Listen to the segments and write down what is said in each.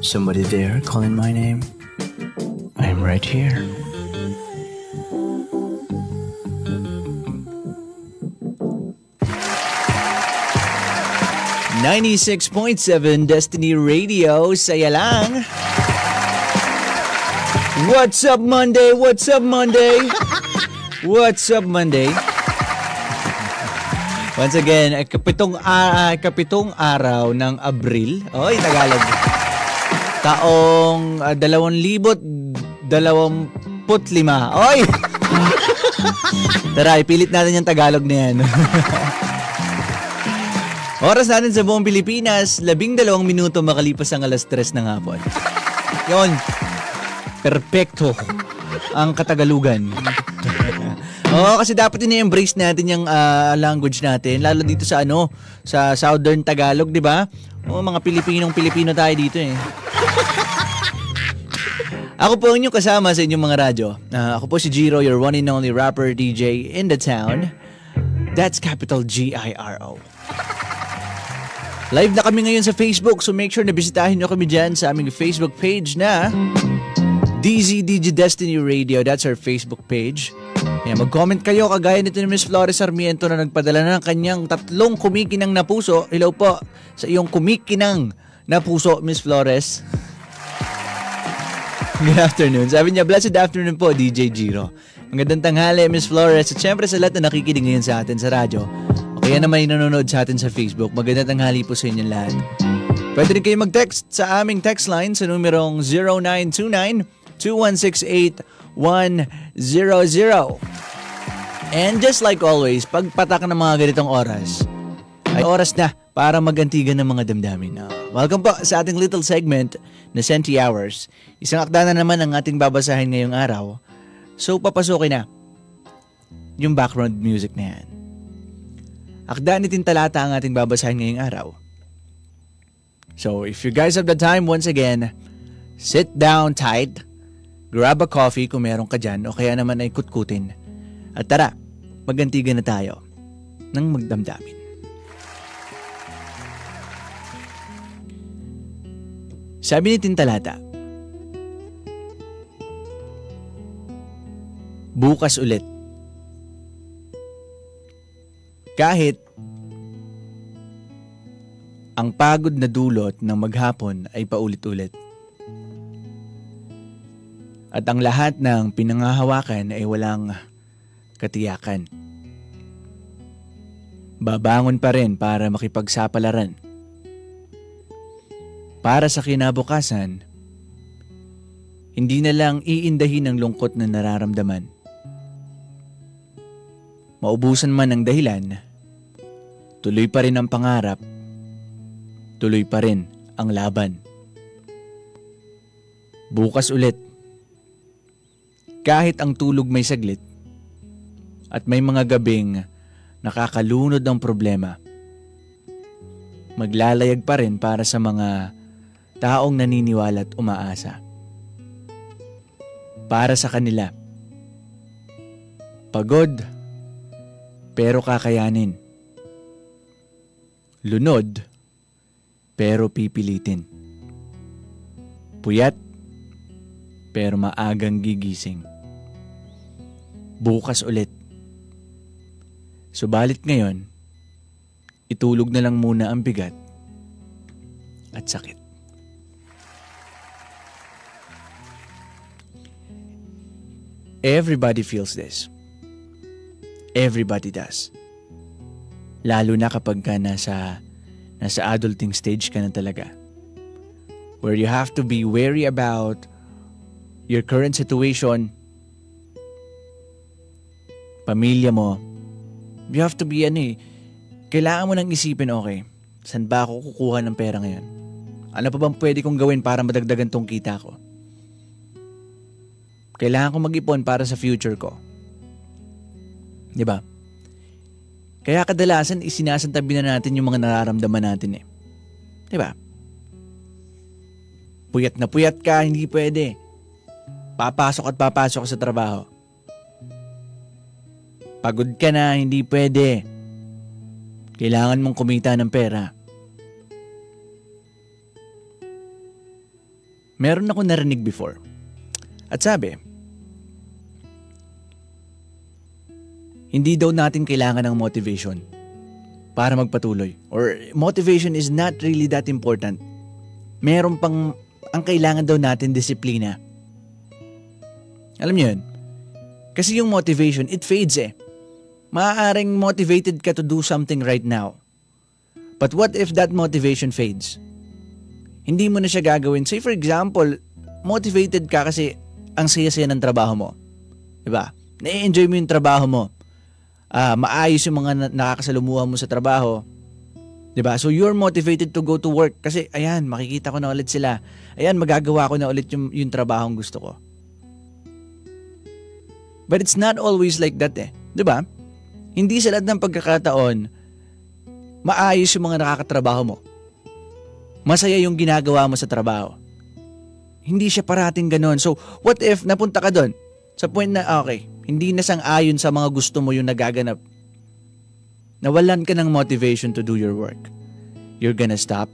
Somebody there calling my name? I'm right here. "96.7 Destiny Radio, saya lang. What's up Monday? What's up Monday? What's up Monday?" Once again, kapitong araw ng Abril. Oy, Tagalog. Taong 2025. Oy! Tara, ipilit natin yung Tagalog na yan. Oras natin sa buong Pilipinas, 12 minuto makalipas ang 3:00 ng hapon. Yon. Perfecto ang Katagalugan. Oo, kasi dapat ini-embrace natin yung language natin, lalo dito sa sa Southern Tagalog, 'di ba? Oo, mga Pilipino tayo dito eh. Ako po ang inyong kasama sa inyong mga radyo. Ako po si Giro, your one and only rapper DJ in the town. That's capital G-I-R-O. Live na kami ngayon sa Facebook, so make sure na bisitahin nyo kami dyan sa aming Facebook page na DZDG Destiny Radio. That's our Facebook page. Kaya mag-comment kayo kagaya nito ni Miss Flores Sarmiento na nagpadala na ng kanyang 3 kumikinang na puso. Hello po sa iyong kumikinang na puso, Miss Flores. Good afternoon. Sabi niya, blessed afternoon po, DJ Giro. Magandang tanghali, Miss Flores. At syempre sa lahat na nakikinig ngayon sa atin sa radyo. O kaya naman nanonood sa atin sa Facebook. Magandang tanghali po sa inyong lahat. Pwede rin kayo mag-text sa aming text line sa numerong 0929-2168-100. And just like always, pagpatak ng mga ganitong oras, ay oras na para magantigan ng mga damdamin. Welcome po sa ating little segment na Senti Hours. Isang akda na naman ang ating babasahin ngayong araw. So papasukin na yung background music na yan. Akda ni Tintalata ang ating babasahin ngayong araw. So if you guys have the time, once again, sit down tight, grab a coffee kung meron ka dyan o kaya naman ay kutkutin. At tara, magantigan na tayo ng magdamdamin. Sabi ni Tintalata, bukas ulit. Kahit ang pagod na dulot ng maghapon ay paulit-ulit. At ang lahat ng pinangahawakan ay walang katiyakan. Babangon pa rin para makipagsapalaran. Para sa kinabukasan, hindi na lang iindahin ang lungkot na nararamdaman. Maubusan man ang dahilan, tuloy pa rin ang pangarap, tuloy pa rin ang laban. Bukas ulit. Kahit ang tulog may saglit at may mga gabing nakakalunod ng problema, maglalayag pa rin para sa mga taong naniniwala at umaasa. Para sa kanila, pagod pero kakayanin. Lunod pero pipilitin. Puyat pero maagang gigising. Bukas ulit. Subalit ngayon, itulog na lang muna ang bigat at sakit. Everybody feels this. Everybody does. Lalo na kapag ka nasa adulting stage ka na talaga. Where you have to be wary about your current situation, pamilya mo. You have to be kailangan mo nang isipin, okay, saan ba ako kukuha ng pera ngayon? Ano pa bang pwede kong gawin para madagdagan tong kita ko? Kailangan kong mag-ipon para sa future ko. Diba? Kaya kadalasan isinasantabi na natin yung mga nararamdaman natin eh. Diba? Puyat na puyat ka, hindi pwede. Papasok ka sa trabaho. Pagod ka na, hindi pwede. Kailangan mong kumita ng pera. meron ako narinig before. At sabi, hindi daw natin kailangan ng motivation para magpatuloy. Or motivation is not really that important. Meron pang, ang kailangan daw natin, disiplina. Alam niyo yun? Kasi yung motivation, it fades eh. Maaaring motivated ka to do something right now. But what if that motivation fades? Hindi mo na siya gagawin. Say for example, motivated ka kasi ang saya-saya ng trabaho mo. Diba? Na-enjoy mo yung trabaho mo. Maayos yung mga nakakasalumuha mo sa trabaho. Diba? So you're motivated to go to work kasi ayan, makikita ko na ulit sila. Ayan, magagawa ko na ulit yung trabahong gusto ko. But it's not always like that eh. Diba? Hindi sa lahat ng pagkakataon, maayos yung mga nakakatrabaho mo. Masaya yung ginagawa mo sa trabaho. Hindi siya parating ganon. So what if napunta ka doon? Sa point na, okay, hindi na sang-ayon sa mga gusto mo yung nagaganap. Nawalan ka ng motivation to do your work. You're gonna stop?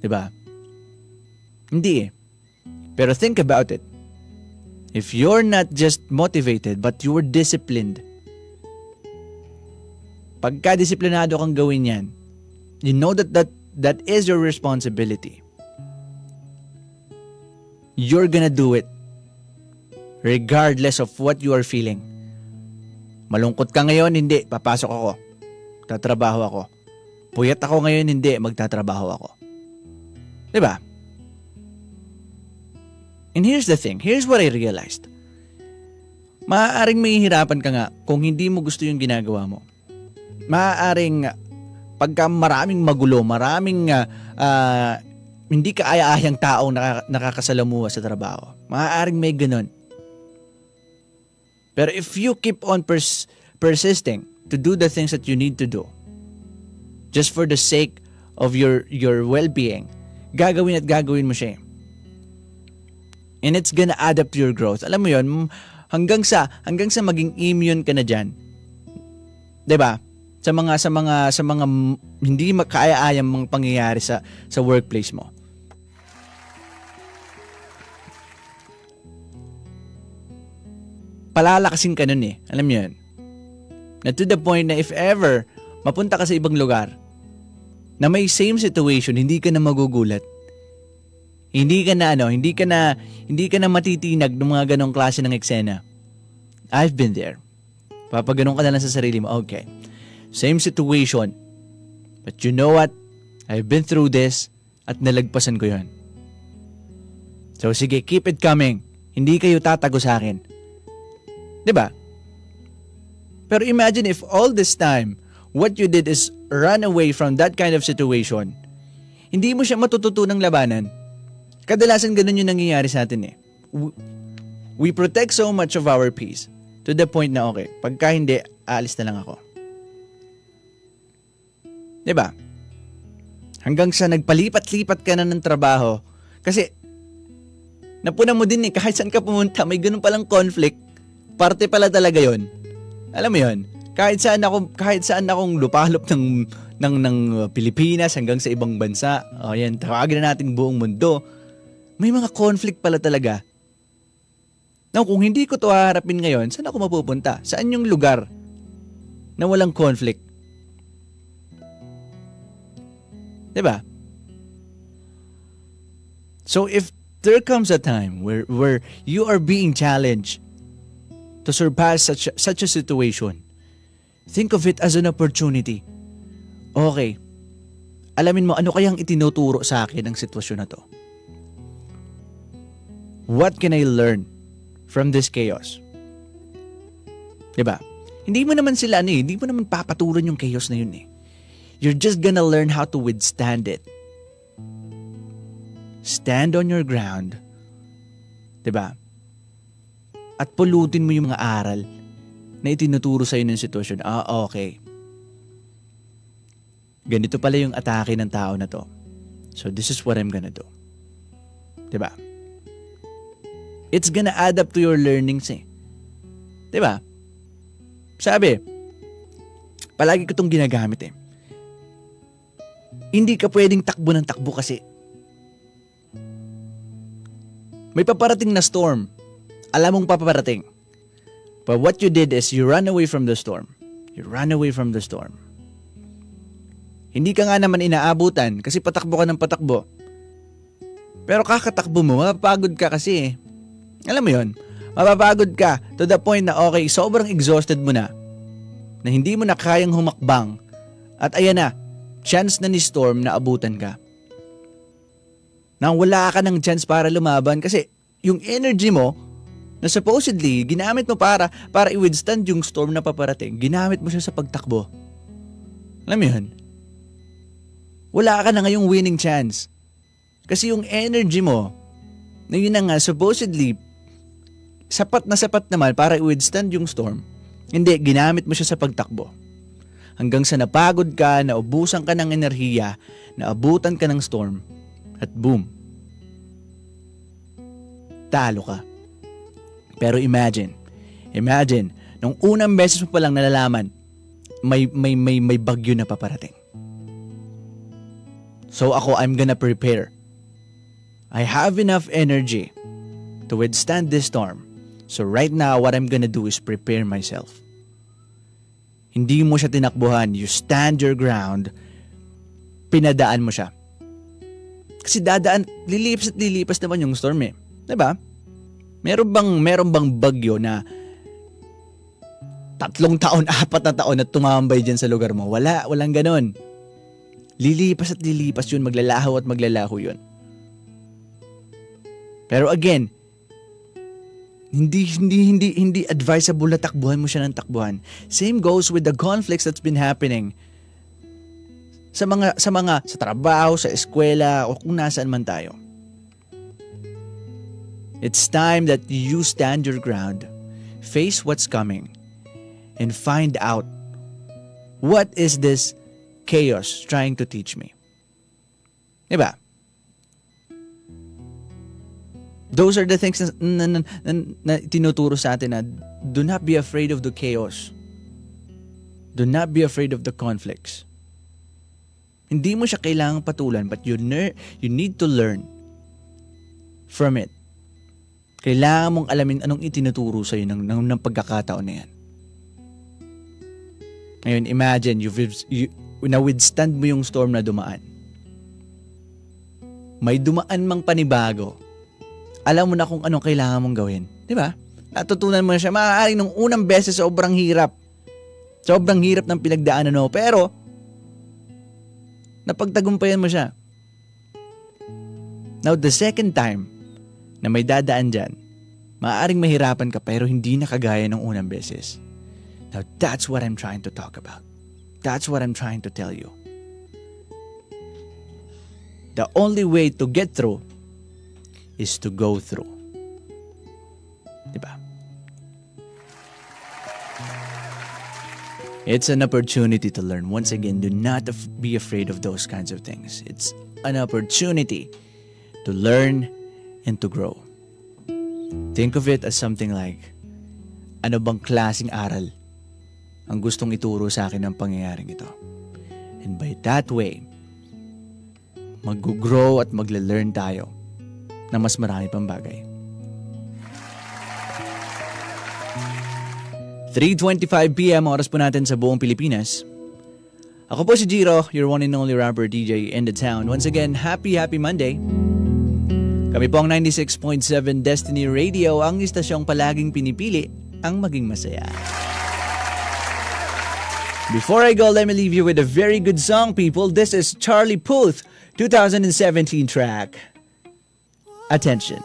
Diba? Hindi eh. Pero think about it. If you're not just motivated, but you're disciplined, pagka disiplinado kang gawin yan, you know that is your responsibility. You're gonna do it. Regardless of what you are feeling. Malungkot ka ngayon, hindi, papasok ako. Tatrabaho ako. Puyat ako ngayon, hindi, magtatrabaho ako. Diba? And here's the thing, here's what I realized. Maaaring mahihirapan ka nga kung hindi mo gusto yung ginagawa mo. Maaaring pagka maraming magulo, maraming hindi ka aya-ayang taong nakakasalamuha sa trabaho. Maaaring may ganun. Pero if you keep on persisting to do the things that you need to do, just for the sake of your well-being, gagawin at gagawin mo siya. And it's gonna add up to your growth. Alam mo yun, hanggang sa maging immune ka na dyan. 'Di ba? Sa mga hindi makaaya-ayang mga pangyayari sa workplace mo. Palalakasin ka nun eh. Alam mo yun? Na to the point na if ever mapunta ka sa ibang lugar na may same situation, hindi ka na magugulat. Hindi ka na matitinag ng mga ganong klase ng eksena. I've been there. Papaganon ka na lang sa sarili mo. Okay. Same situation. But you know what? I've been through this at nalagpasan ko yun. So sige, keep it coming. Hindi kayo tatago sa akin. Diba? Pero imagine if all this time, what you did is run away from that kind of situation. Hindi mo siya matututunang labanan. Kadalasan ganun yung nangyayari sa atin eh. We protect so much of our peace to the point na okay, pagka hindi, aalis na lang ako. Diba? Hanggang sa nagpalipat-lipat ka na ng trabaho. Kasi, napuna mo din eh, kahit saan ka pumunta, may ganun palang conflict. Parte pala talaga yon. Alam mo yon? Kahit saan akong lupalop ng Pilipinas hanggang sa ibang bansa, yan, tawagin na natin buong mundo, may mga conflict pala talaga. Now, kung hindi ko to haharapin ngayon, saan ako mapupunta? Saan yung lugar na walang conflict? Diba? So, if there comes a time where you are being challenged to surpass such a situation, think of it as an opportunity. Okay, alamin mo ano kayang itinuturo sa akin ng sitwasyon na to. What can I learn from this chaos? Diba? Hindi mo naman hindi mo naman papatulan yung chaos na yun eh. You're just gonna learn how to withstand it. Stand on your ground. Diba? At pulutin mo yung mga aral na itinuturo sa'yo ng sitwasyon. Okay. Ganito pala yung atake ng tao na to. So this is what I'm gonna do. Diba? It's gonna add up to your learnings eh. Diba? Sabi, palagi ko itong ginagamit eh. Hindi ka pwedeng takbo ng takbo kasi May paparating na storm. Alam mong paparating. But what you did is you run away from the storm. You run away from the storm. Hindi ka nga naman inaabutan kasi patakbo ka ng patakbo. Pero kakatakbo mo, mapapagod ka kasi eh. Alam mo yun, mapapagod ka to the point na okay, sobrang exhausted mo na hindi mo na kayang humakbang. At ayan na, chance na ni storm na abutan ka. Nang wala ka ng chance para lumaban kasi yung energy mo na supposedly ginamit mo para i-withstand yung storm na paparating, ginamit mo siya sa pagtakbo. Alam mo yun? Wala ka na ngayong winning chance. Kasi yung energy mo, na yun na nga, supposedly, sapat naman para i-withstand yung storm. Hindi, ginamit mo siya sa pagtakbo. Hanggang sa napagod ka, naubusan ka ng enerhiya, naabutan ka ng storm, at boom. Talo ka. Pero imagine, nung unang beses mo palang nalalaman, may bagyo na paparating. So ako, I'm gonna prepare. I have enough energy to withstand this storm. So right now, what I'm gonna do is prepare myself. Hindi mo siya tinakbuhan. You stand your ground. Pinadaan mo siya. Kasi lilipas naman yung storm eh. Diba? Meron bang bagyo na 3 taon, 4 na taon na tumambay dyan sa lugar mo? Walang ganon. Lilipas at lilipas yun, maglalaho at maglalaho yun. Pero again, hindi advisable na takbuhan mo siya ng takbuhan. Same goes with the conflicts that's been happening sa trabaho, sa eskwela, o kung nasaan man tayo. It's time that you stand your ground, face what's coming, and find out what is this chaos trying to teach me. Diba? Those are the things na tinuturo sa atin na do not be afraid of the chaos. Do not be afraid of the conflicts. Hindi mo siya kailangang patulan, but you need to learn from it. Kailangan mong alamin anong itinuturo sa'yo ng pagkakataon na yan. Ngayon, imagine, na-withstand mo yung storm na dumaan. May dumaan mang panibago. Alam mo na kung anong kailangan mong gawin. Di ba? Natutunan mo na siya. Maaaring nung unang beses, sobrang hirap. Sobrang hirap ng pinagdaanan mo. Pero, napagtagumpayan mo siya. Now, the second time na may dadaan dyan, maaaring mahirapan ka pero hindi na kagaya ng unang beses. Now, that's what I'm trying to talk about. That's what I'm trying to tell you. The only way to get through is to go through. Diba? It's an opportunity to learn. Once again, do not be afraid of those kinds of things. It's an opportunity to learn and to grow. Think of it as something like, ano bang klaseng aral ang gustong ituro sa akin ng pangyayaring ito? And by that way, mag-grow at magle-learn tayo na mas marami pang bagay. 3:25 PM oras po natin sa buong Pilipinas. Ako po si Jiro, your one and only rapper DJ in the town. Once again, happy Monday. Kami po ang 96.7 Destiny Radio, ang istasyong palaging pinipili ang maging masaya. Before I go, let me leave you with a very good song, people. This is Charlie Puth, 2017 track. Attention.